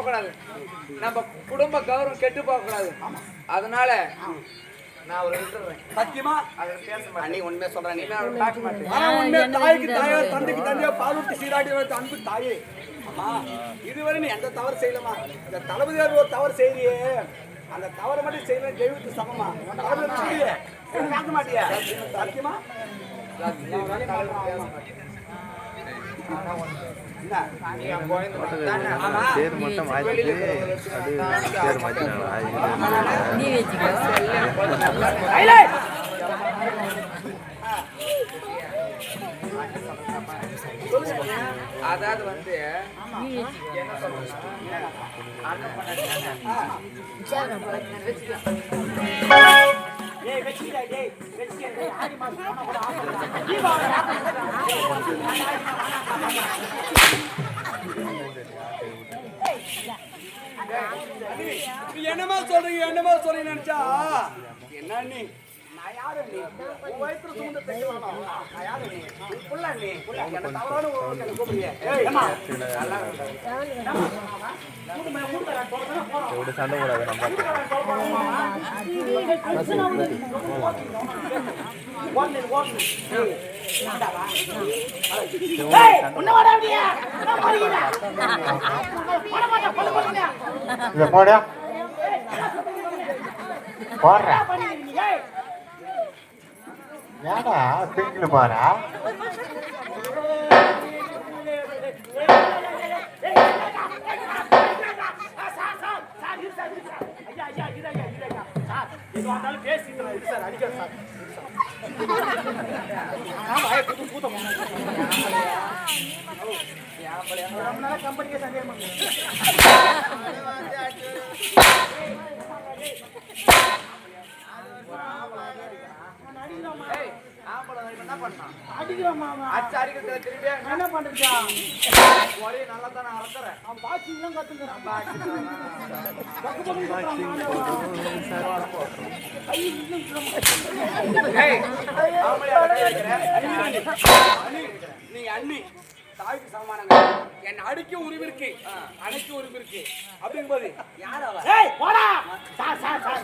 கூடாது, நம்ம குடும்ப கௌரவம் கெட்டு போக கூடாது. அதனால நான் ஒரு விட்டுறேன். சத்தியமா அதை பேச மாட்டேன். நீ உண்மையை சொல்றேன், நீ பார்க்க மாட்டேன். உண்மை தாய்க்கு தாயோ தந்தைக்கு தந்தையோ பாலூட்டி சீராடி வைத்த அன்பு தாயே. அம்மா இதுவரை நீ எந்த தவறு செய்யலமா. இந்த தளபதியார் ஒரு தவறு செய்யறியே, அந்த தவறை மட்டும் செய்யல தெய்வத்துக்கு சமமா. பார்க்க மாட்டியா? சத்தியமா அதாவது வந்து என்ன என்னமா சொல்றீங்க என்னமா சொல்றீங்க நினைச்சா என்ன நீ நான் யாரு நீ உன் வயசுல சுமந்த தெரியவானா நான் யாரு நீ புள்ள நீ என்ன தவறான ஒரு கூப்பிடுறியே ஏமா எவ்வளவு சண்டை போடாத நம்ம போட போடுறா ஏடா சிங்கிள் பாரா கம்பெனிக்கே சந்தேகம் என்ன பண்ணான்? அடிக்கிறோம் மாமா. அடிச்சு அடிக்கிறத திரும்பி என்ன பண்றீங்க? ஒரே நல்லா தான் நான் அறக்குறேன். அவன் பாக்ஸிங் எல்லாம் கத்துக்கிறான். நீங்க அண்ணி தாய்க்கு சமானங்க. என்ன அடிக்க உரிமை இருக்கு, அணைக்க உரிமை இருக்கு அப்படிங்கும்போது யார் அவ? ஏய் போடா சார் சார் சார்.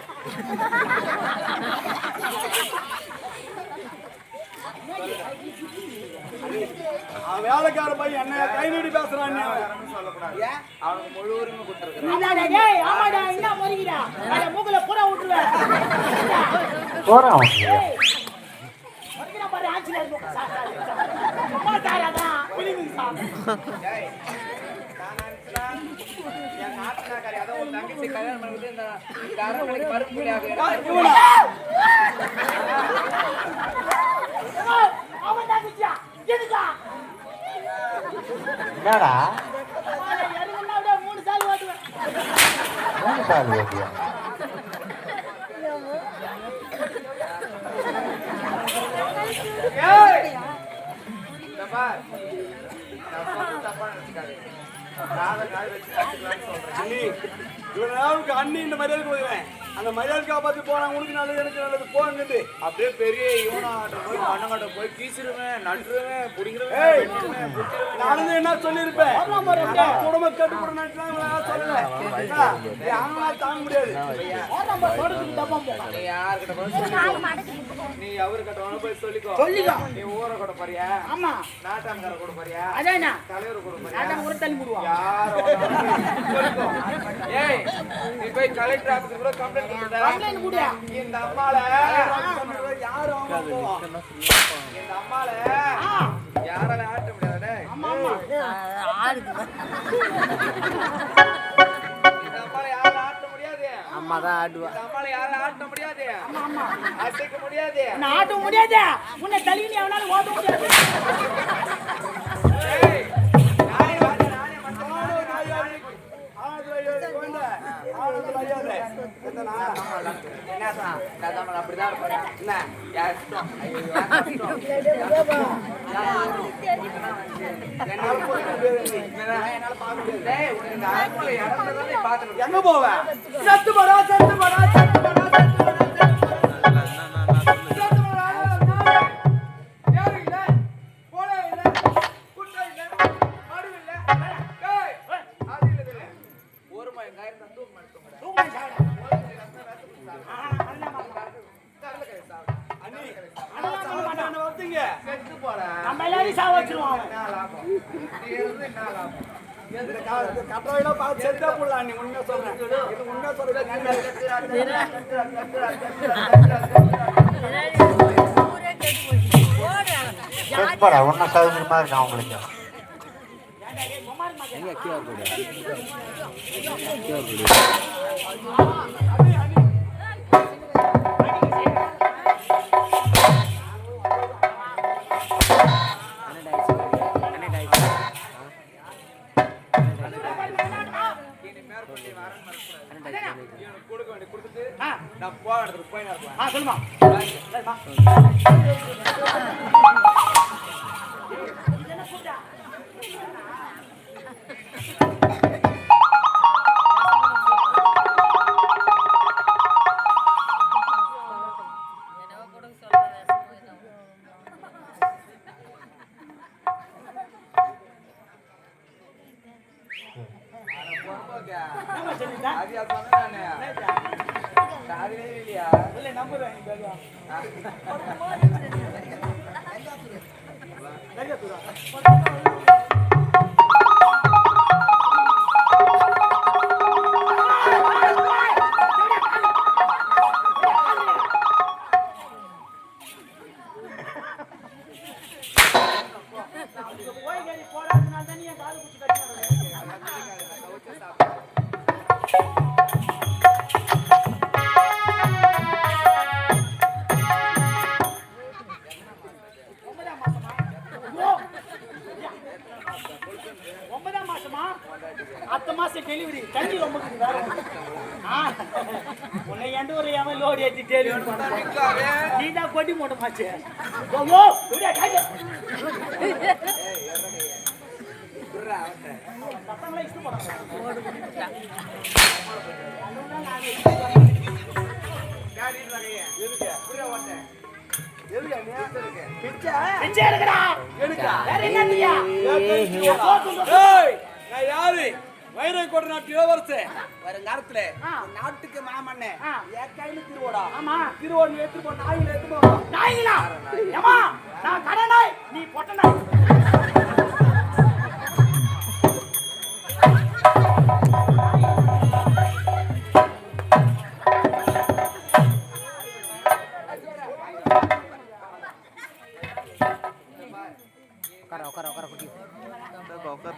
அவன் வேலைக்கார பையன் என்ன கை நீடி பேசுறான் சொல்லக்கூடாது. அவனுக்கு முழு உரிமை கொடுத்துருக்கேன். மூக்குல பூரா விட்டுருவேன். என் நாட்டுக்காரி அதான் ஒரு தங்கச்சி கல்யாணம் பண்ணிட்டு இந்த அரண்மனைக்கு மறுபடியாக என்னடா 3 சால் ஓட்டுவேன். 3 சால் ஓட்டியா? அண்ணி இந்த மரியாதை கொடுக்குறேன். அந்த மரியாதை காப்பாத்தி போனா உனக்கு நல்லது எனக்கு நல்லது போங்குது. அப்படியே பெரிய இவனாட்ட போய் மண்ணங்காட்ட போய் கீசிருவேன், நட்டுருவேன், புடிங்கிருவேன். நானும் என்ன சொல்லியிருப்பேன், குடும்ப கட்டுப்பட சொல்லல தாங்க முடியாது. நீ யாருக்கிட்ட போய் நீ அவரு கட்டவன போய் சொல்லிக்கோ. நீ ஊரை கூட போறியா? ஆமா. நாட்டான்கார கூட போறியா? அதானே தலைவர் கூட போறியா? நாட்டான் ஒரு தள்ளி போடுவா. யாரோ சொல்லிக்கோ. ஏய் நீ போய் கலெக்டர் ஆபீஸ்ல கூட கம்ப்ளைண்ட் கொடுடா. இந்த அம்மால யாரோ இந்த அம்மால யாரால ஆட்ட முடியாதே. ஆமா ஆமா இந்த அம்மால யாரால ஆட்ட முடியாது. அம்மா தான் ஆடுவா. இந்த அம்மால யாரால ஆட்ட முடியாது. ஆமா அசைக்க முடியாது. நான் ஆட்ட முடியாது. உன்னை தள்ளினி அவனால ஓட முடியாது. ஏய் நானே வந்து நானே அப்படிதான் இருப்பாரு. என்ன யாரும் எங்க போவ? சத்து படா சத்து படா சத்து படா செத்து போடா. நம்ம எல்லாரையும் சாவ வச்சிருவோம் அவன். என்ன லாபம்? இது இருந்து என்ன லாபம்? கட்டுரையெல்லாம் பார்த்து செத்தா போடலாம் நீ உண்மையா சொல்றேன் இது உண்மையா சொல்றேன் செப்படா ஒன்றும் சௌகரியமா இருக்கு அவங்களுக்கு. கொடுக்க வேண்டிய கொடுத்துட்டு ஆ, நான் போக இடத்துக்கு போய் நான் இருப்பேன். ஆ, சொல்லுமா. சரிம்மா. என்னம்மா சொல்லிட்டா? அது யார் சொன்னது நானு? காதுலயே இல்லையா? இல்லை, நம்புறேன். இந்த ஐயா. நிறைய தூரம். போய் கேடி போடாதனால தான் நீ என் காது குச்சி கட்டி ஒன்பதாம் மாசமா அடுத்த மாசம் டெலிவரி தண்ணி ரொம்ப வேற உன்னை எந்த ஒரு எவன் லோடு ஏற்றி டெலிவரி பண்ண நீ தான் கொட்டி மூட்டமாச்சு ஓ பசங்களை இஷ்டப்படுறாங்க பிச்சை எடுக்கடா வேற என்னத்தியா ஏய், நான் யாரு வைரக்கோட்டை நாட்டு இளவரசன் வருங்காலத்துல நாட்டுக்கு மாமண்ணே ஆ. என் கையில திருவோடா ஆமா திருவோடு எடுத்து போ நாயில் எடுத்து போ நாய்களா ஏமா நான் கடை நாய் நீ பொட்ட நாய்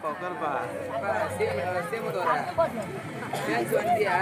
உட்காருப்பா. சேமு தோற. டான்ஸ் வந்தியா?